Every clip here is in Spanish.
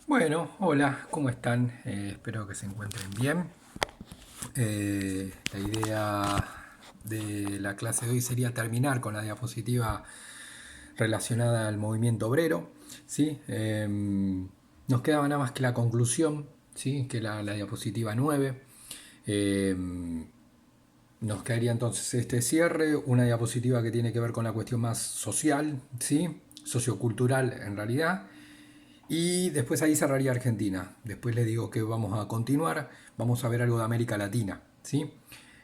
Bueno, hola, ¿cómo están? Espero que se encuentren bien. La idea de la clase de hoy sería terminar con la diapositiva relacionada al movimiento obrero. ¿Sí? Nos quedaba nada más que la conclusión, ¿sí? Que la diapositiva 9. Eh, Nos quedaría entonces este cierre, una diapositiva que tiene que ver con la cuestión más social, ¿sí? Sociocultural en realidad. Y después ahí cerraría Argentina. Después les digo que vamos a continuar. Vamos a ver algo de América Latina. ¿Sí?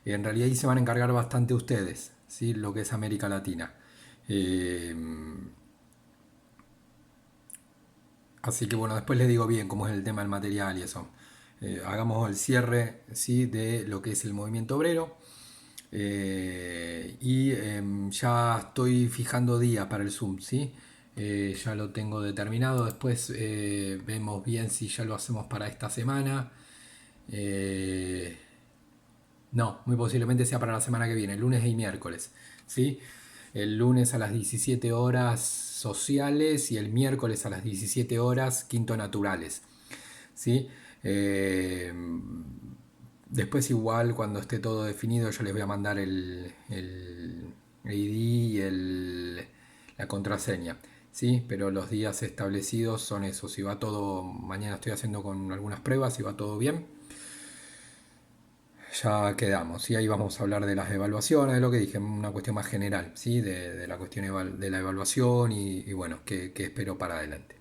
En realidad ahí se van a encargar bastante ustedes. ¿Sí? Lo que es América Latina. Eh, Así que bueno, después les digo bien cómo es el tema del material y eso. Hagamos el cierre, ¿sí? De lo que es el movimiento obrero. Ya estoy fijando días para el Zoom, ¿sí? Ya lo tengo determinado. Después vemos bien si ya lo hacemos para esta semana. Eh, no, muy posiblemente sea para la semana que viene, lunes y miércoles, ¿sí? El lunes a las 17 horas sociales y el miércoles a las 17 horas quinto naturales, ¿sí? Eh, Después igual cuando esté todo definido yo les voy a mandar el ID y la contraseña, ¿sí? Pero los días establecidos son esos. Si va todo, mañana estoy haciendo con algunas pruebas, si va todo bien, ya quedamos. Y ahí vamos a hablar de las evaluaciones, de lo que dije, una cuestión más general, ¿sí? De la cuestión de la evaluación y bueno, qué espero para adelante.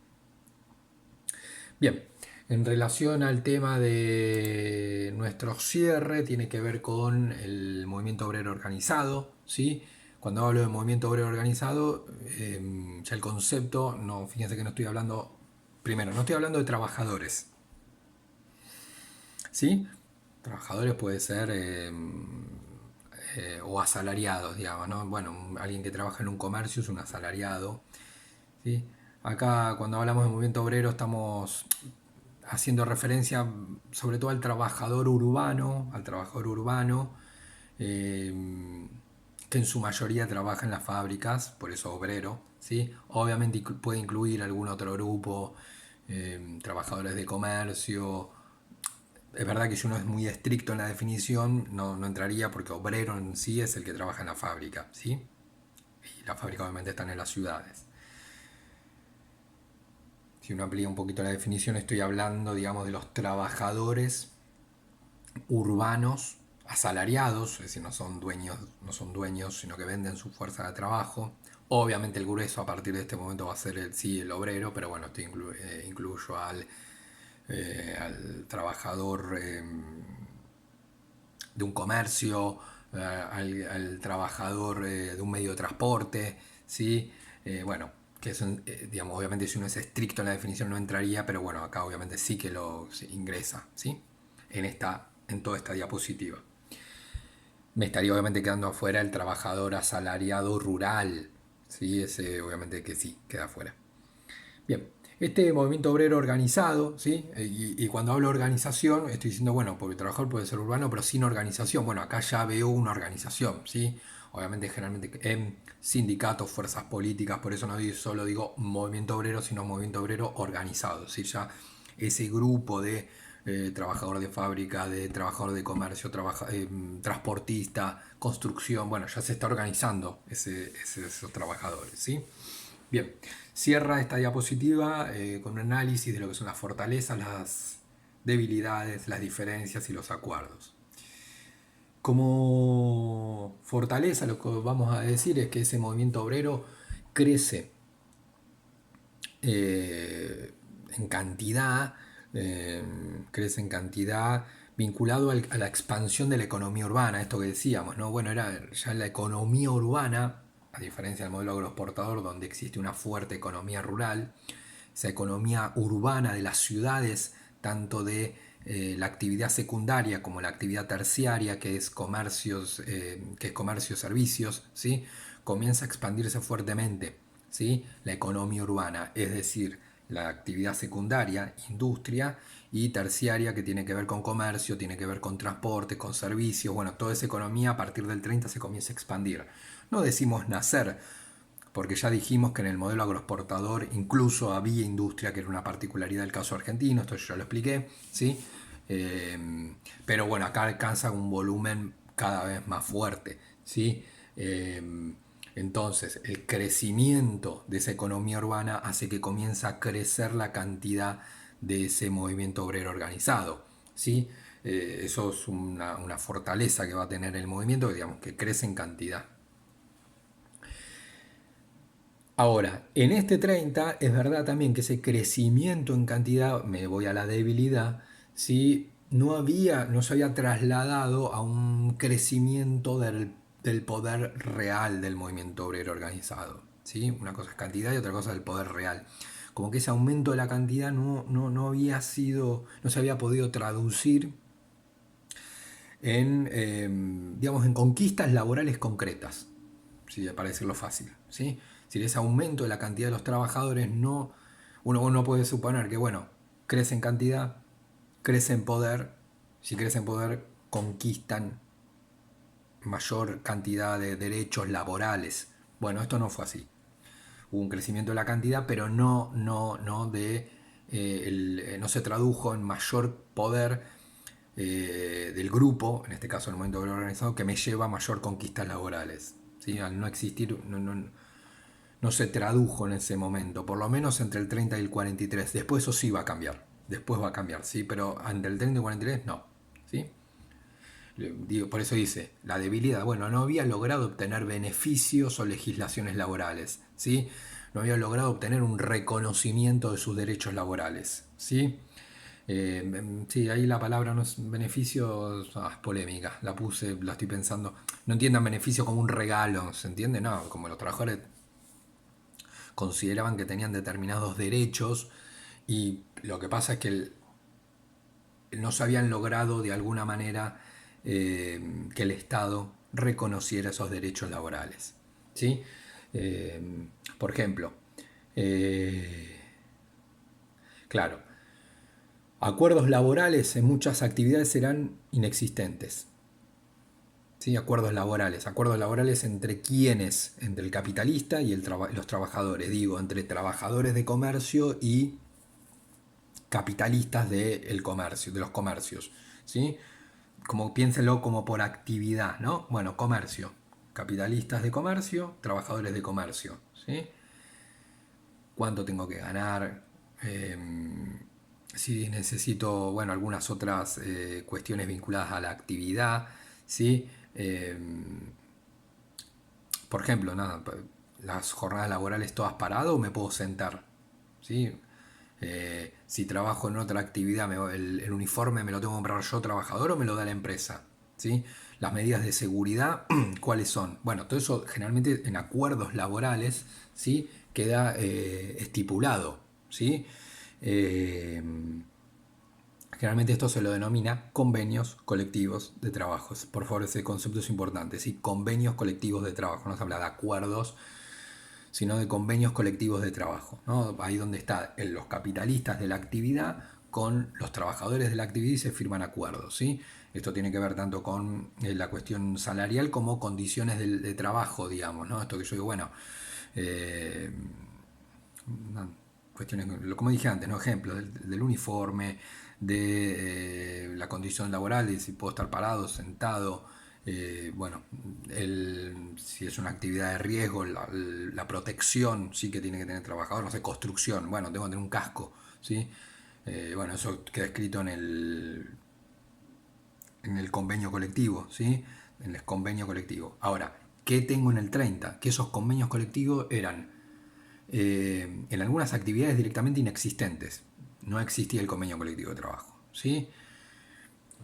Bien, en relación al tema de nuestro cierre, tiene que ver con el movimiento obrero organizado, ¿sí? Cuando hablo de movimiento obrero organizado, ya el concepto, no, fíjense que no estoy hablando, primero, no estoy hablando de trabajadores, ¿sí? Trabajadores puede ser o asalariados, digamos, ¿no? Bueno, alguien que trabaja en un comercio es un asalariado, ¿sí? Acá cuando hablamos de movimiento obrero estamos haciendo referencia sobre todo al trabajador urbano, eh, que en su mayoría trabaja en las fábricas, por eso obrero, ¿sí? Obviamente puede incluir algún otro grupo, trabajadores de comercio. Es verdad que si uno es muy estricto en la definición, no entraría porque obrero en sí es el que trabaja en la fábrica, ¿sí? Y las fábricas obviamente están en las ciudades. Si uno amplía un poquito la definición, estoy hablando, digamos, de los trabajadores urbanos asalariados, es decir, no son dueños, sino que venden su fuerza de trabajo. Obviamente el grueso a partir de este momento va a ser sí, el obrero, pero bueno, esto incluyo al trabajador de un comercio, al trabajador de un medio de transporte, ¿sí? Bueno, que eso, digamos, obviamente si uno es estricto en la definición no entraría, pero bueno, acá obviamente sí que lo ingresa, ¿sí? En toda esta diapositiva. Me estaría obviamente quedando afuera el trabajador asalariado rural, ¿sí? Ese obviamente que sí, queda afuera. Bien, este movimiento obrero organizado, ¿sí? Y cuando hablo de organización, estoy diciendo, bueno, porque el trabajador puede ser urbano, pero sin organización. Bueno, acá ya veo una organización, ¿sí? Obviamente, generalmente en sindicatos, fuerzas políticas, por eso no solo digo movimiento obrero, sino movimiento obrero organizado, ¿sí? Ya ese grupo de trabajador de fábrica, de trabajador de comercio, transportista, construcción, bueno, ya se está organizando esos trabajadores, ¿sí? Bien, cierra esta diapositiva con un análisis de lo que son las fortalezas, las debilidades, las diferencias y los acuerdos. Como fortaleza lo que vamos a decir es que ese movimiento obrero crece eh, en cantidad, eh, crece en cantidad vinculado a la expansión de la economía urbana, esto que decíamos, ¿no? Bueno, era ya la economía urbana, a diferencia del modelo agroexportador donde existe una fuerte economía rural, esa economía urbana de las ciudades, tanto de la actividad secundaria como la actividad terciaria, que es comercio servicios, ¿sí? Comienza a expandirse fuertemente, ¿sí? La economía urbana, es decir, la actividad secundaria, industria, y terciaria, que tiene que ver con comercio, tiene que ver con transporte, con servicios, bueno, toda esa economía a partir del 30 se comienza a expandir. No decimos nacer, porque ya dijimos que en el modelo agroexportador incluso había industria, que era una particularidad del caso argentino, esto yo ya lo expliqué, ¿sí? Pero bueno, acá alcanza un volumen cada vez más fuerte, ¿sí? Entonces, el crecimiento de esa economía urbana hace que comience a crecer la cantidad de ese movimiento obrero organizado, ¿sí? Eso es una fortaleza que va a tener el movimiento, digamos, que crece en cantidad. Ahora, en este 30 es verdad también que ese crecimiento en cantidad, me voy a la debilidad, ¿sí? No se había trasladado a un crecimiento del poder real del movimiento obrero organizado, ¿sí? Una cosa es cantidad y otra cosa es el poder real. Como que ese aumento de la cantidad no había sido, no se había podido traducir en, digamos, en conquistas laborales concretas, ¿sí? Para decirlo fácil, ¿sí? Si ese aumento de la cantidad de los trabajadores uno puede suponer que, bueno, crece en cantidad, crece en poder, si crece en poder, conquistan mayor cantidad de derechos laborales. Bueno, esto no fue así. Hubo un crecimiento de la cantidad, pero no se tradujo en mayor poder del grupo, en este caso el movimiento obrero organizado, que me lleva a mayor conquistas laborales. ¿Sí? Al no existir, no se tradujo en ese momento, por lo menos entre el 30 y el 43. Después eso sí va a cambiar, después va a cambiar, ¿sí? Pero entre el 30 y el 43 no. ¿Sí? Por eso dice, la debilidad, bueno, no había logrado obtener beneficios o legislaciones laborales, ¿sí? No había logrado obtener un reconocimiento de sus derechos laborales, ¿sí? Sí, ahí la palabra no es beneficio, es polémica, la puse, la estoy pensando. No entiendan beneficio como un regalo, ¿se entiende? No, como los trabajadores consideraban que tenían determinados derechos y lo que pasa es que no se habían logrado de alguna manera que el Estado reconociera esos derechos laborales. ¿Sí? Eh, por ejemplo, eh, claro, acuerdos laborales en muchas actividades serán inexistentes. ¿Sí? Acuerdos laborales entre quiénes, entre el capitalista y los trabajadores, digo, entre trabajadores de comercio y capitalistas del comercio, de los comercios, ¿sí? Como piénselo como por actividad, ¿no? Bueno, comercio, capitalistas de comercio, trabajadores de comercio, ¿sí? ¿Cuánto tengo que ganar? Eh, si necesito, bueno, algunas otras cuestiones vinculadas a la actividad, ¿sí? Por ejemplo, nada, las jornadas laborales todas parado o me puedo sentar, ¿sí? Si trabajo en otra actividad, el uniforme me lo tengo que comprar yo, trabajador, o me lo da la empresa. ¿Sí? Las medidas de seguridad, ¿cuáles son? Bueno, todo eso generalmente en acuerdos laborales, ¿sí? Queda estipulado. ¿Sí? Eh, Generalmente esto se lo denomina convenios colectivos de trabajos. Por favor, ese concepto es importante. ¿Sí? Convenios colectivos de trabajo. No se habla de acuerdos, sino de convenios colectivos de trabajo, ¿no? Ahí donde están los capitalistas de la actividad con los trabajadores de la actividad y se firman acuerdos, ¿sí? Esto tiene que ver tanto con la cuestión salarial como condiciones de trabajo, digamos, ¿no? Esto que yo digo, bueno, eh, cuestiones, como dije antes, ¿no? Ejemplos del uniforme, de la condición laboral, de si puedo estar parado, sentado, bueno, si es una actividad de riesgo, la protección sí que tiene que tener el trabajador, no sé, construcción, bueno, tengo que tener un casco, ¿sí? Bueno, eso queda escrito en el convenio colectivo, ¿sí? En el convenio colectivo. Ahora, ¿qué tengo en el 30? Que esos convenios colectivos eran en algunas actividades directamente inexistentes. No existía el convenio colectivo de trabajo, ¿sí?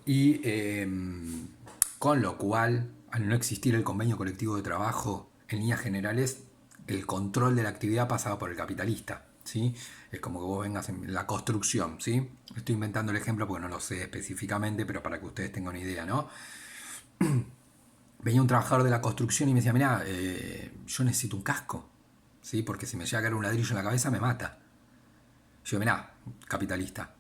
Y con lo cual, al no existir el convenio colectivo de trabajo, en líneas generales, el control de la actividad pasaba por el capitalista, ¿sí? Es como que vos vengas en la construcción, ¿sí? Estoy inventando el ejemplo porque no lo sé específicamente, pero para que ustedes tengan una idea, ¿no? Venía un trabajador de la construcción y me decía, mirá, yo necesito un casco, ¿sí? Porque si me llega a caer un ladrillo en la cabeza me mata. Yo, mirá, capitalista,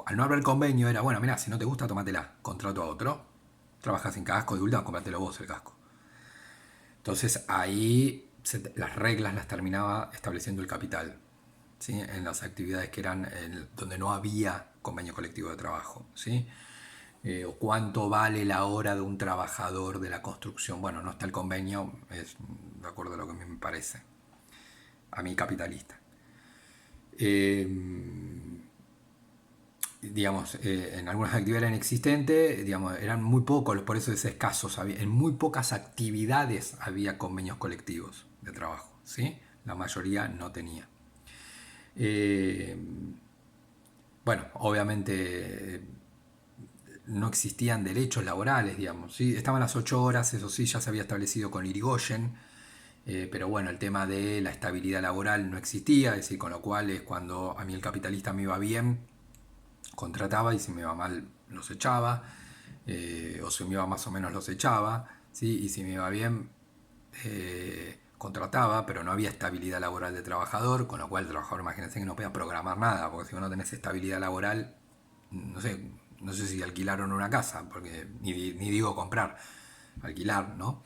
al no haber convenio era, bueno, mirá, si no te gusta, tómatela, contrato a otro, trabajas sin casco, de última, cómpratelo vos el casco. Entonces ahí las reglas las terminaba estableciendo el capital, ¿sí? En las actividades que eran donde no había convenio colectivo de trabajo, ¿sí? O cuánto vale la hora de un trabajador de la construcción. Bueno, no está el convenio, es de acuerdo a lo que a mí me parece, a mí capitalista. Eh, digamos, en algunas actividades eran existentes, digamos, eran muy pocos, por eso es escasos. En muy pocas actividades había convenios colectivos de trabajo, ¿sí? La mayoría no tenía. Eh, bueno, obviamente no existían derechos laborales, digamos, ¿sí? Estaban las 8 horas, eso sí, ya se había establecido con Irigoyen, pero bueno, el tema de la estabilidad laboral no existía, es decir, con lo cual es cuando a mí el capitalista me iba bien, contrataba y si me iba mal los echaba, o si me iba más o menos los echaba, ¿sí? Y si me iba bien contrataba, pero no había estabilidad laboral de trabajador, con lo cual el trabajador, imagínense que no podía programar nada, porque si no tenés estabilidad laboral, no sé, no sé si alquilaron una casa, porque ni digo comprar, alquilar, ¿no?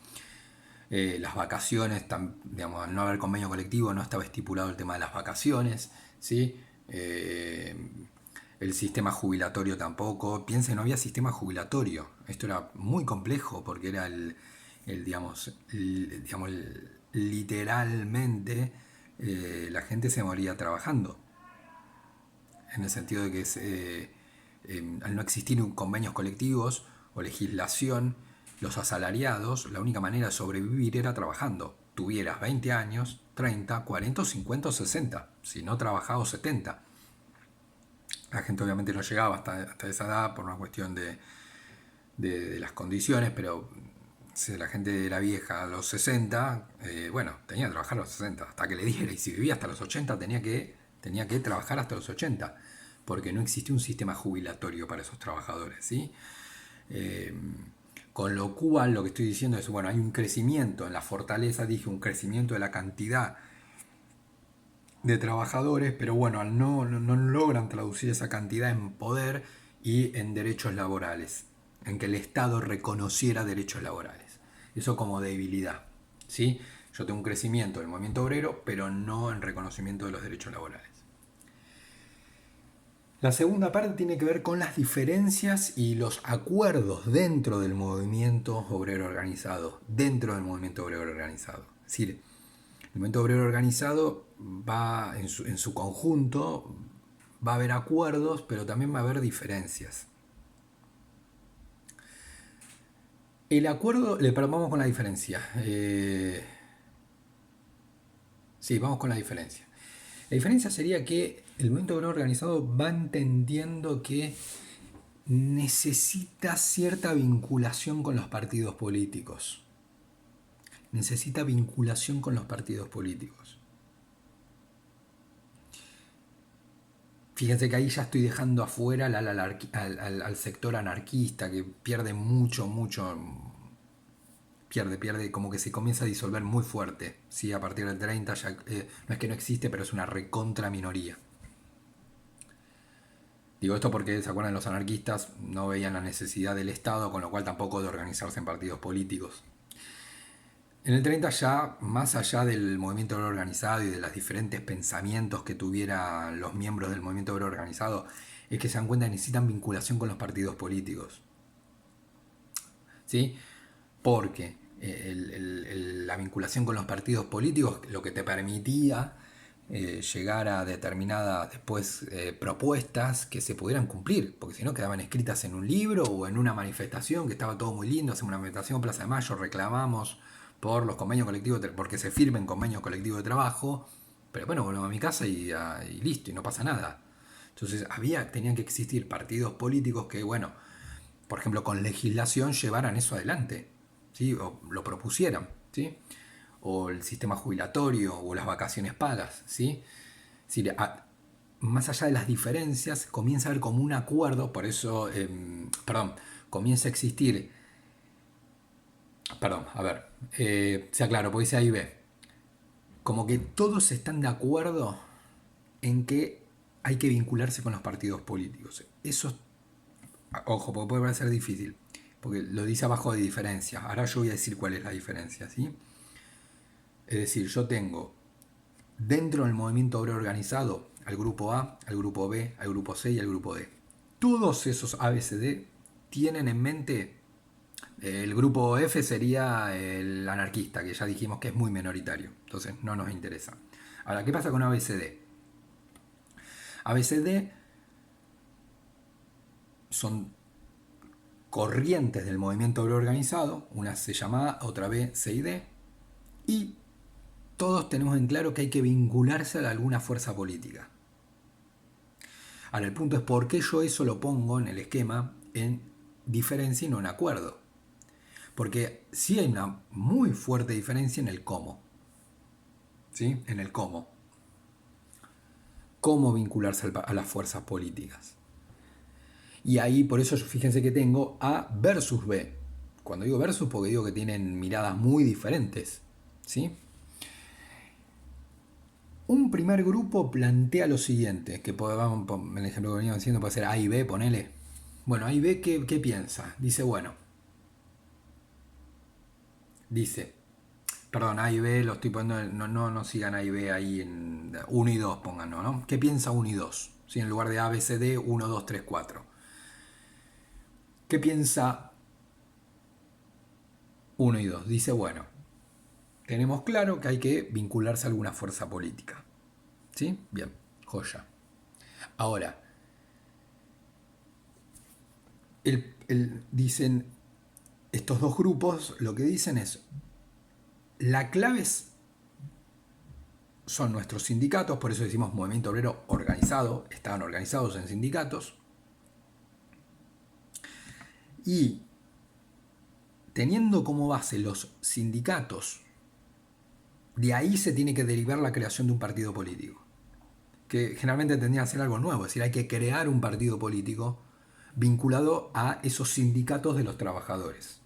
Las vacaciones, digamos, al no haber convenio colectivo no estaba estipulado el tema de las vacaciones, ¿sí? El sistema jubilatorio tampoco. Piensen, no había sistema jubilatorio. Esto era muy complejo porque era digamos, literalmente la gente se moría trabajando. En el sentido de que al no existir convenios colectivos o legislación, los asalariados, la única manera de sobrevivir era trabajando. Tuvieras 20 años, 30, 40, 50 o 60. Si no trabajabas 70. La gente obviamente no llegaba hasta esa edad por una cuestión de las condiciones, pero si la gente era vieja a los 60, bueno, tenía que trabajar a los 60 hasta que le diera, y si vivía hasta los 80 tenía que trabajar hasta los 80, porque no existía un sistema jubilatorio para esos trabajadores, ¿sí? Eh, con lo cual lo que estoy diciendo es, bueno, hay un crecimiento en la fortaleza, dije, un crecimiento de la cantidad de trabajadores, pero bueno, no logran traducir esa cantidad en poder y en derechos laborales, en que el Estado reconociera derechos laborales. Eso como debilidad, ¿sí? Yo tengo un crecimiento del movimiento obrero, pero no en reconocimiento de los derechos laborales. La segunda parte tiene que ver con las diferencias y los acuerdos dentro del movimiento obrero organizado, dentro del movimiento obrero organizado. Es decir, el movimiento obrero organizado va en su conjunto, va a haber acuerdos, pero también va a haber diferencias. El acuerdo, pero vamos con la diferencia. Sí, vamos con la diferencia. La diferencia sería que el movimiento obrero organizado va entendiendo que necesita cierta vinculación con los partidos políticos. Necesita vinculación con los partidos políticos. Fíjense que ahí ya estoy dejando afuera al sector anarquista, que pierde mucho, pierde, como que se comienza a disolver muy fuerte. ¿Sí? A partir del 30 ya, no es que no existe, pero es una recontra minoría. Digo esto porque, ¿se acuerdan? Los anarquistas no veían la necesidad del Estado, con lo cual tampoco de organizarse en partidos políticos. En el 30 ya, más allá del movimiento obrero organizado y de los diferentes pensamientos que tuvieran los miembros del movimiento obrero organizado, es que se dan cuenta que necesitan vinculación con los partidos políticos. ¿Sí? Porque la vinculación con los partidos políticos lo que te permitía llegar a determinadas después propuestas que se pudieran cumplir, porque si no quedaban escritas en un libro o en una manifestación que estaba todo muy lindo, hacemos una manifestación en Plaza de Mayo, reclamamos por los convenios colectivos, porque se firmen convenios colectivos de trabajo, pero bueno, volvemos a mi casa y listo, y no pasa nada. Entonces tenían que existir partidos políticos que, bueno, por ejemplo, con legislación llevaran eso adelante, ¿sí? O lo propusieran, ¿sí? O el sistema jubilatorio o las vacaciones pagas, ¿sí? Es decir, más allá de las diferencias, comienza a haber como un acuerdo, por eso, comienza a existir, se aclaró, porque dice ahí B, como que todos están de acuerdo en que hay que vincularse con los partidos políticos. Eso, ojo, porque puede parecer difícil, porque lo dice abajo de diferencia. Ahora yo voy a decir cuál es la diferencia, ¿sí? Es decir, yo tengo dentro del movimiento obrero organizado al grupo A, al grupo B, al grupo C y al grupo D. Todos esos A, B, C, D tienen en mente, el grupo F sería el anarquista, que ya dijimos que es muy minoritario, entonces no nos interesa. Ahora, ¿qué pasa con A, B, C, D? A, B, C, D son corrientes del movimiento obrero organizado, una se llama A, otra B, C y D, y todos tenemos en claro que hay que vincularse a alguna fuerza política. Ahora, el punto es por qué yo eso lo pongo en el esquema en diferencia y no en acuerdo. Porque sí hay una muy fuerte diferencia en el cómo. ¿Sí? En el cómo. Cómo vincularse a las fuerzas políticas. Y ahí, por eso, fíjense que tengo A versus B. Cuando digo versus, porque digo que tienen miradas muy diferentes. ¿Sí? Un primer grupo plantea lo siguiente, que vamos, el ejemplo que veníamos diciendo puede ser A y B, ponele. Bueno, A y B, ¿qué piensa? Dice, bueno, dice, perdón, A y B, lo estoy poniendo, no sigan A y B ahí en 1 y 2, pónganlo, ¿no? ¿Qué piensa 1 y 2? ¿Sí? En lugar de A, B, C, D, 1, 2, 3, 4. ¿Qué piensa 1 y 2? Dice, bueno, tenemos claro que hay que vincularse a alguna fuerza política. ¿Sí? Bien, joya. Ahora, dicen, estos dos grupos lo que dicen es, la clave son nuestros sindicatos, por eso decimos movimiento obrero organizado, estaban organizados en sindicatos, y teniendo como base los sindicatos, de ahí se tiene que derivar la creación de un partido político, que generalmente tendría que ser algo nuevo, es decir, hay que crear un partido político vinculado a esos sindicatos de los trabajadores.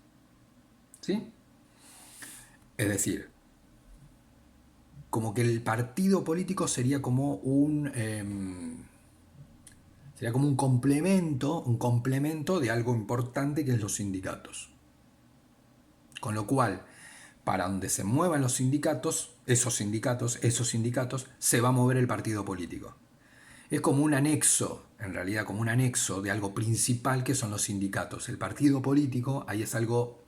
¿Sí? Es decir, como que el partido político sería como un complemento de algo importante que es los sindicatos. Con lo cual, para donde se muevan los sindicatos, esos sindicatos, se va a mover el partido político. Es como un anexo, en realidad como un anexo de algo principal que son los sindicatos. El partido político ahí es algo,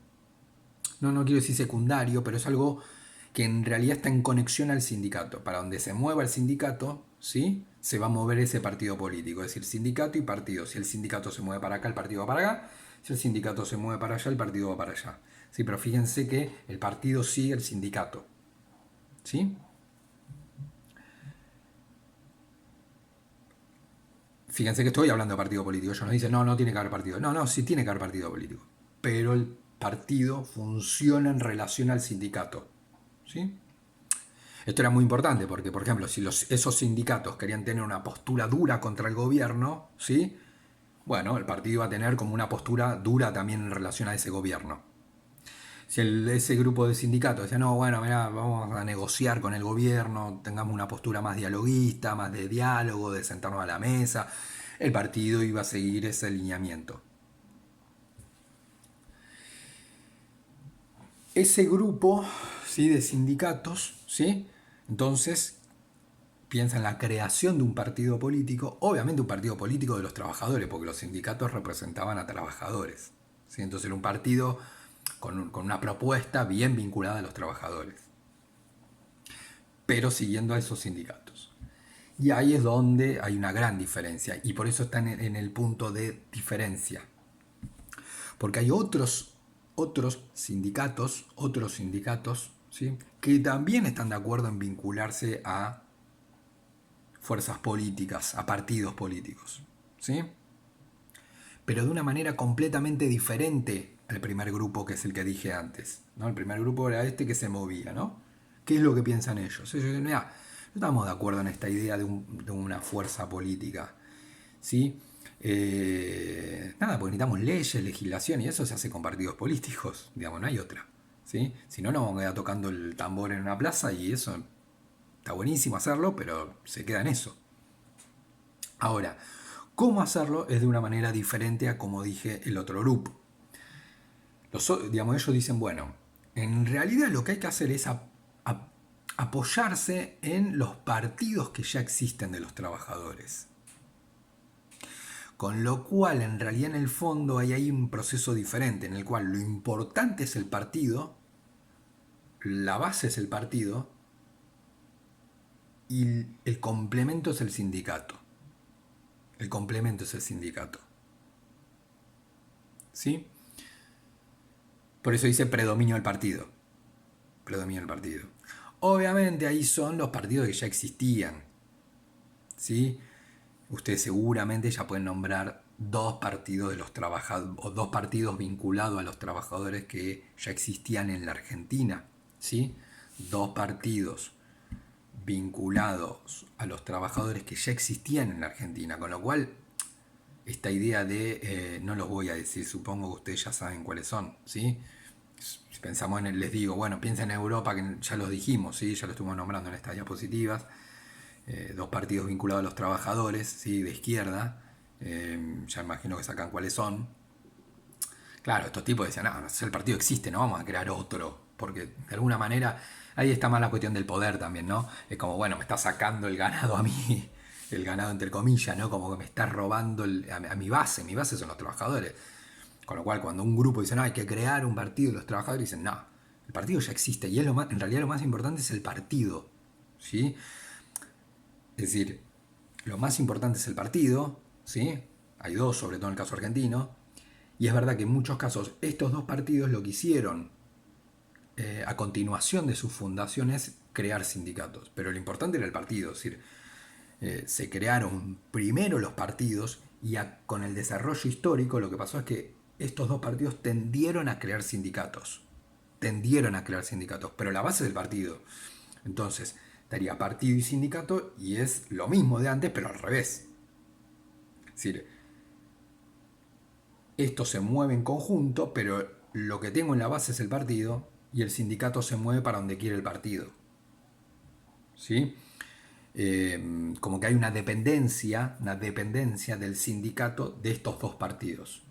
no quiero decir secundario, pero es algo que en realidad está en conexión al sindicato. Para donde se mueva el sindicato, ¿sí? Se va a mover ese partido político. Es decir, sindicato y partido. Si el sindicato se mueve para acá, el partido va para acá. Si el sindicato se mueve para allá, el partido va para allá. ¿Sí? Pero fíjense que el partido sigue el sindicato. ¿Sí? Fíjense que estoy hablando de partido político. Ellos nos dicen, no tiene que haber partido. No, sí tiene que haber partido político. Pero el partido funciona en relación al sindicato. ¿Sí? Esto era muy importante porque, por ejemplo, si esos sindicatos querían tener una postura dura contra el gobierno, ¿sí? Bueno, el partido iba a tener como una postura dura también en relación a ese gobierno. Si ese grupo de sindicatos decía, no, bueno, mirá, vamos a negociar con el gobierno, tengamos una postura más dialoguista, más de diálogo, de sentarnos a la mesa, el partido iba a seguir ese alineamiento. Ese grupo, ¿sí? De sindicatos, ¿sí? Entonces piensa en la creación de un partido político, obviamente un partido político de los trabajadores, porque los sindicatos representaban a trabajadores. ¿Sí? Entonces era un partido con una propuesta bien vinculada a los trabajadores, pero siguiendo a esos sindicatos. Y ahí es donde hay una gran diferencia, y por eso están en el punto de diferencia. Porque hay otros sindicatos, ¿sí? Que también están de acuerdo en vincularse a fuerzas políticas, a partidos políticos, ¿sí? Pero de una manera completamente diferente al primer grupo, que es el que dije antes, ¿no? El primer grupo era este que se movía, ¿no? ¿Qué es lo que piensan ellos? Ellos dicen, mira, no estamos de acuerdo en esta idea de una fuerza política, ¿sí? Nada, porque necesitamos leyes, legislación, y eso se hace con partidos políticos, digamos, no hay otra, ¿sí? Si no, nos vamos a quedar tocando el tambor en una plaza y eso está buenísimo hacerlo, pero se queda en eso. Ahora, ¿cómo hacerlo? Es de una manera diferente a como dije el otro grupo. Ellos dicen, bueno, en realidad lo que hay que hacer es apoyarse en los partidos que ya existen de los trabajadores. Con lo cual, en realidad, en el fondo hay un proceso diferente en el cual lo importante es el partido, la base es el partido y el complemento es el sindicato. El complemento es el sindicato. ¿Sí? Por eso dice predominio del partido. Predominio del partido. Obviamente ahí son los partidos que ya existían. ¿Sí? Ustedes seguramente ya pueden nombrar dos partidos de los trabajadores o dos partidos vinculados a los trabajadores que ya existían en la Argentina. ¿Sí? Dos partidos vinculados a los trabajadores que ya existían en la Argentina, con lo cual esta idea de, no los voy a decir, supongo que ustedes ya saben cuáles son, ¿sí? Si pensamos en el, les digo, bueno, piensen en Europa, que ya los dijimos, ¿sí? Ya lo estuvimos nombrando en estas diapositivas, dos partidos vinculados a los trabajadores, ¿sí? De izquierda, ya imagino que sacan cuáles son. Claro, estos tipos decían, no, el partido existe, no vamos a crear otro, porque de alguna manera ahí está más la cuestión del poder también, ¿no? Es como, bueno, me está sacando el ganado a mí, el ganado entre comillas, ¿no? Como que me está robando a mi base son los trabajadores. Con lo cual, cuando un grupo dice, no, hay que crear un partido, los trabajadores dicen, no, el partido ya existe, y es en realidad lo más importante es el partido, ¿sí? Es decir, lo más importante es el partido, ¿sí? Hay dos, sobre todo en el caso argentino, y es verdad que en muchos casos estos dos partidos lo que hicieron a continuación de sus fundaciones crear sindicatos, pero lo importante era el partido, es decir, se crearon primero los partidos y con el desarrollo histórico lo que pasó es que estos dos partidos tendieron a crear sindicatos, pero la base del partido. Entonces, estaría partido y sindicato y es lo mismo de antes, pero al revés. Es decir, esto se mueve en conjunto, pero lo que tengo en la base es el partido y el sindicato se mueve para donde quiere el partido. ¿Sí? Como que hay una dependencia del sindicato de estos dos partidos.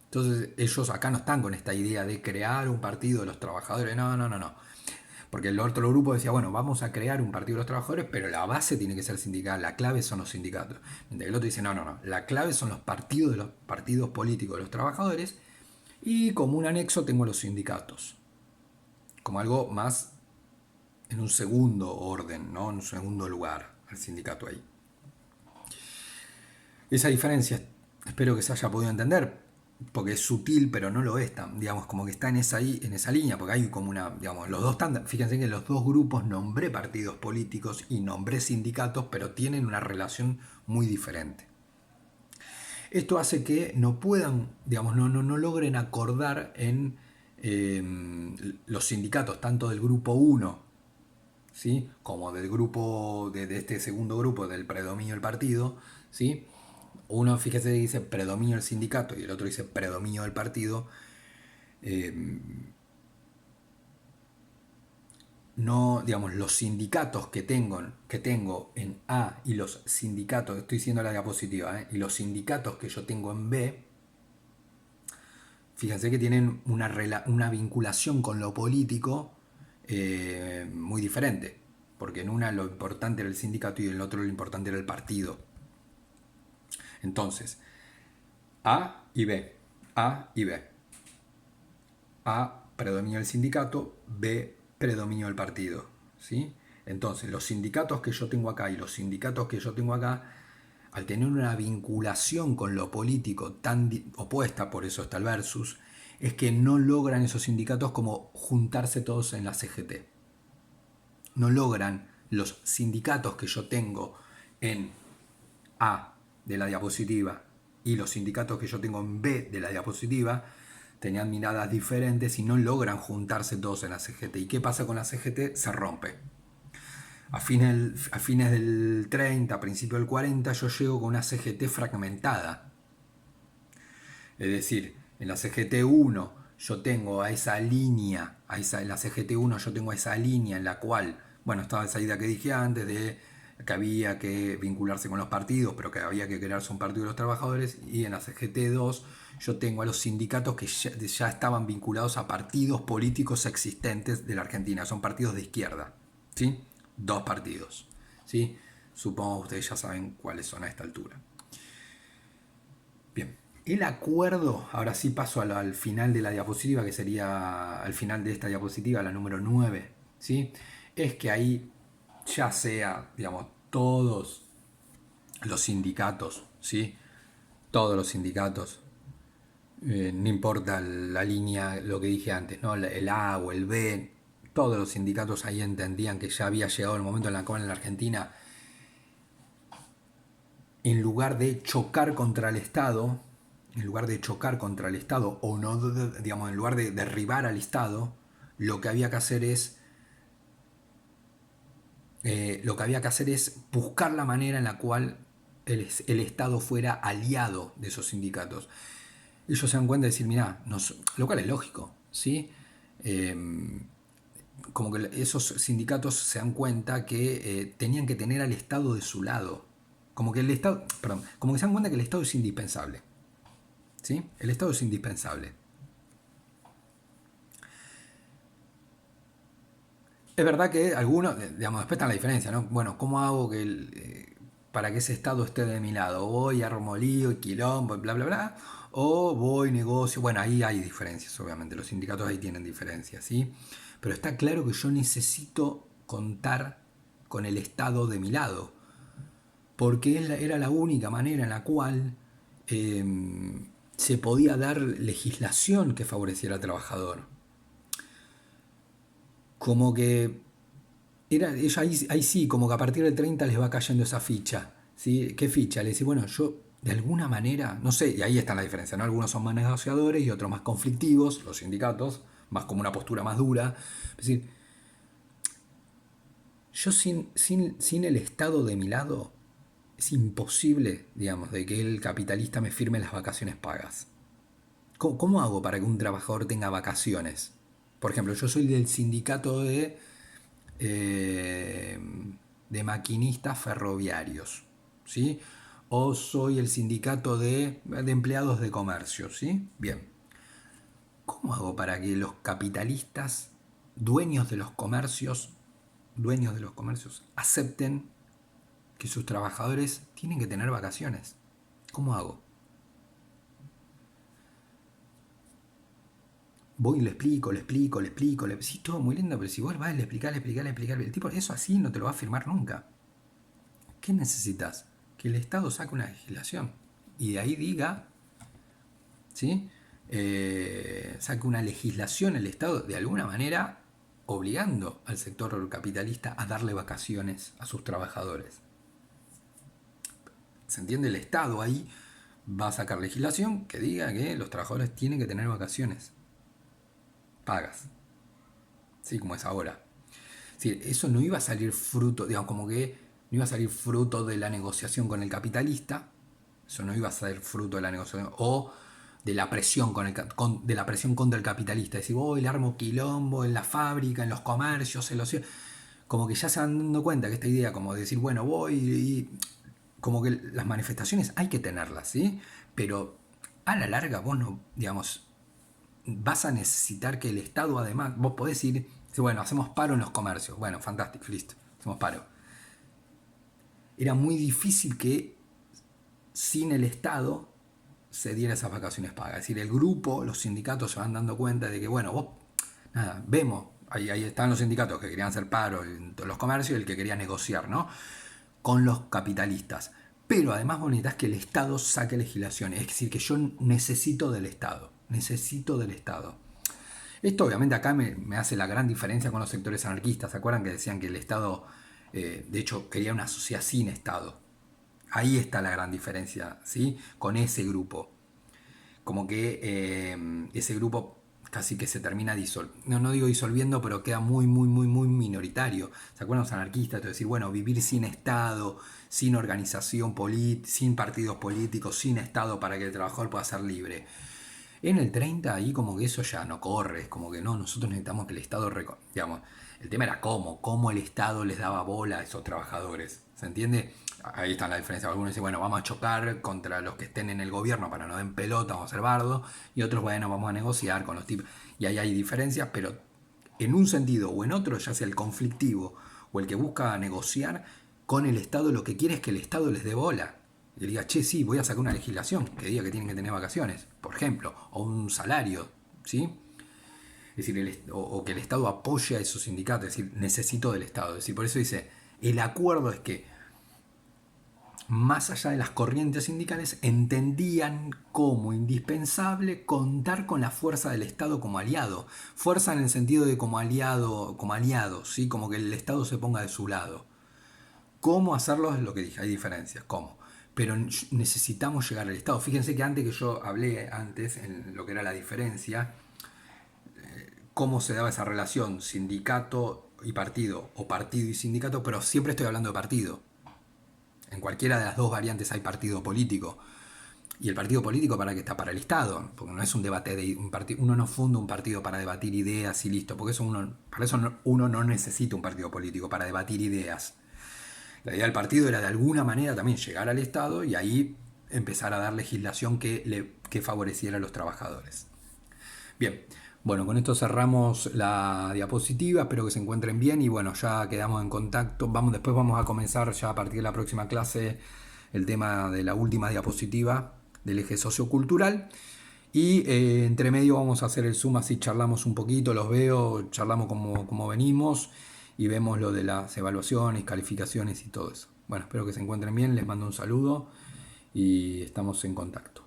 Entonces ellos acá no están con esta idea de crear un partido de los trabajadores, no. Porque el otro grupo decía, bueno, vamos a crear un partido de los trabajadores, pero la base tiene que ser sindical, la clave son los sindicatos. Mientras que el otro dice, no, la clave son los partidos políticos de los trabajadores y como un anexo tengo los sindicatos. Como algo más en un segundo orden, ¿no? En un segundo lugar, el sindicato ahí. Esa diferencia espero que se haya podido entender, porque es sutil, pero no lo es tan, digamos, como que está en esa línea, porque hay como una, digamos, los dos están, fíjense que los dos grupos nombré partidos políticos y nombré sindicatos, pero tienen una relación muy diferente. Esto hace que no puedan, digamos, no logren acordar en los sindicatos, tanto del grupo 1, ¿sí? Como del grupo, de este segundo grupo, del predominio del partido, ¿sí? Uno, fíjese, dice predominio del sindicato y el otro dice predominio del partido. No, digamos, los sindicatos que tengo en A y los sindicatos, estoy diciendo la diapositiva, y los sindicatos que yo tengo en B, fíjense que tienen una vinculación con lo político muy diferente, porque en una lo importante era el sindicato y en el otro lo importante era el partido. Entonces, A y B, A y B. A, predominio del sindicato, B, predominio del partido, ¿sí? Entonces, los sindicatos que yo tengo acá y los sindicatos que yo tengo acá, al tener una vinculación con lo político tan opuesta, por eso está el versus, es que no logran esos sindicatos como juntarse todos en la CGT. No logran los sindicatos que yo tengo en A de la diapositiva y los sindicatos que yo tengo en B de la diapositiva, tenían miradas diferentes y no logran juntarse todos en la CGT. ¿Y qué pasa con la CGT? Se rompe. A fines del 30, a principios del 40, yo llego con una CGT fragmentada. Es decir, en la CGT 1 yo tengo a esa línea, en la CGT 1 yo tengo a esa línea en la cual, bueno, estaba esa idea que dije antes de que había que vincularse con los partidos, pero que había que crearse un partido de los trabajadores, y en la CGT 2 yo tengo a los sindicatos que ya estaban vinculados a partidos políticos existentes de la Argentina, son partidos de izquierda, ¿sí? Dos partidos, ¿sí? Supongo que ustedes ya saben cuáles son a esta altura. Bien, el acuerdo, ahora sí paso al final de la diapositiva, que sería al final de esta diapositiva, la número 9, ¿sí? Es que ahí ya sea, digamos, todos los sindicatos, ¿sí? Todos los sindicatos, no importa la línea, lo que dije antes, ¿no? El A o el B, todos los sindicatos ahí entendían que ya había llegado el momento en el cual en la Argentina, en lugar de chocar contra el Estado, o no, digamos, en lugar de derribar al Estado, lo que había que hacer es buscar la manera en la cual el Estado fuera aliado de esos sindicatos. Ellos se dan cuenta de decir, mirá, lo cual es lógico, ¿sí? Como que esos sindicatos se dan cuenta que tenían que tener al Estado de su lado. Como que como que se dan cuenta que el Estado es indispensable. ¿Sí? El Estado es indispensable. Es verdad que algunos, digamos, después está la diferencia, ¿no? Bueno, ¿cómo hago para que ese Estado esté de mi lado? ¿Voy, armo lío y quilombo y bla, bla, bla? ¿O voy, negocio? Bueno, ahí hay diferencias, obviamente. Los sindicatos ahí tienen diferencias, ¿sí? Pero está claro que yo necesito contar con el Estado de mi lado. Porque era la única manera en la cual se podía dar legislación que favoreciera al trabajador. Como que ellos ahí sí, como que a partir del 30 les va cayendo esa ficha. ¿Sí? ¿Qué ficha? Le decís, bueno, yo de alguna manera, no sé, y ahí está la diferencia, ¿no? Algunos son más negociadores y otros más conflictivos, los sindicatos, más como una postura más dura. Es decir, yo sin el Estado de mi lado, es imposible, digamos, de que el capitalista me firme las vacaciones pagas. ¿Cómo hago para que un trabajador tenga vacaciones? Por ejemplo, yo soy del sindicato eh, de maquinistas ferroviarios, ¿sí? O soy el sindicato de empleados de comercio, ¿sí? Bien. ¿Cómo hago para que los capitalistas, dueños de los comercios, acepten que sus trabajadores tienen que tener vacaciones? ¿Cómo hago? Voy y sí, todo muy lindo, pero si vos vas a explicar, el tipo, eso así no te lo va a firmar nunca. ¿Qué necesitas? Que el Estado saque una legislación y de ahí diga, ¿sí? Saque una legislación el Estado de alguna manera obligando al sector capitalista a darle vacaciones a sus trabajadores. ¿Se entiende? El Estado ahí va a sacar legislación que diga que los trabajadores tienen que tener vacaciones pagas, ¿sí? Como es ahora. Sí, eso no iba a salir fruto, digamos, como que no iba a salir fruto de la negociación con el capitalista, eso no iba a ser fruto de la negociación, o de la presión, de la presión contra el capitalista, decir, voy, le armo quilombo en la fábrica, en los comercios, como que ya se van dando cuenta que esta idea, como de decir, bueno, voy, y como que las manifestaciones hay que tenerlas, ¿sí? Pero a la larga vos no, digamos, vas a necesitar que el Estado además, vos podés ir, bueno, hacemos paro en los comercios, bueno, fantástico, listo, hacemos paro. Era muy difícil que sin el Estado se diera esas vacaciones pagas. Es decir, el grupo, los sindicatos se van dando cuenta de que, bueno, vos, nada, vemos, ahí están los sindicatos que querían hacer paro en los comercios y el que quería negociar, ¿no? Con los capitalistas. Pero además vos necesitas que el Estado saque legislaciones. Es decir, que yo necesito del Estado. Esto obviamente acá me hace la gran diferencia con los sectores anarquistas. ¿Se acuerdan que decían que el Estado, de hecho, quería una sociedad sin Estado? Ahí está la gran diferencia, ¿sí? Con ese grupo. Como que ese grupo casi que se termina disolviendo. No digo disolviendo, pero queda muy, muy, muy, muy minoritario. ¿Se acuerdan los anarquistas? De decir, bueno, vivir sin Estado, sin organización política, sin partidos políticos, sin Estado para que el trabajador pueda ser libre. En el 30 ahí como que eso ya no corre, es como que no, nosotros necesitamos que el Estado, digamos, el tema era cómo el Estado les daba bola a esos trabajadores, ¿se entiende? Ahí está la diferencia, algunos dicen, bueno, vamos a chocar contra los que estén en el gobierno para no den pelota, vamos a ser bardo, y otros, bueno, vamos a negociar con los tipos, y ahí hay diferencias, pero en un sentido o en otro, ya sea el conflictivo o el que busca negociar con el Estado lo que quiere es que el Estado les dé bola. Y le diga, che, sí, voy a sacar una legislación que diga que tienen que tener vacaciones, por ejemplo, o un salario, ¿sí? Es decir, o que el Estado apoye a esos sindicatos, es decir, necesito del Estado. Es decir, por eso dice, el acuerdo es que más allá de las corrientes sindicales, entendían como indispensable contar con la fuerza del Estado como aliado. Fuerza en el sentido de como aliado, ¿sí? Como que el Estado se ponga de su lado. ¿Cómo hacerlo? Es lo que dije, hay diferencias, ¿cómo? Pero necesitamos llegar al Estado. Fíjense que antes que yo hablé antes en lo que era la diferencia, cómo se daba esa relación sindicato y partido, o partido y sindicato, pero siempre estoy hablando de partido. En cualquiera de las dos variantes hay partido político. Y el partido político para qué está, para el Estado, porque no es un debate de un partido, uno no funda un partido para debatir ideas y listo, porque para eso uno no necesita un partido político para debatir ideas. La idea del partido era de alguna manera también llegar al Estado y ahí empezar a dar legislación que favoreciera a los trabajadores. Bien, bueno, con esto cerramos la diapositiva, espero que se encuentren bien y bueno, ya quedamos en contacto. Después vamos a comenzar ya a partir de la próxima clase el tema de la última diapositiva del eje sociocultural. Y entre medio vamos a hacer el Zoom, así charlamos un poquito, los veo, charlamos como venimos y vemos lo de las evaluaciones, calificaciones y todo eso. Bueno, espero que se encuentren bien, les mando un saludo y estamos en contacto.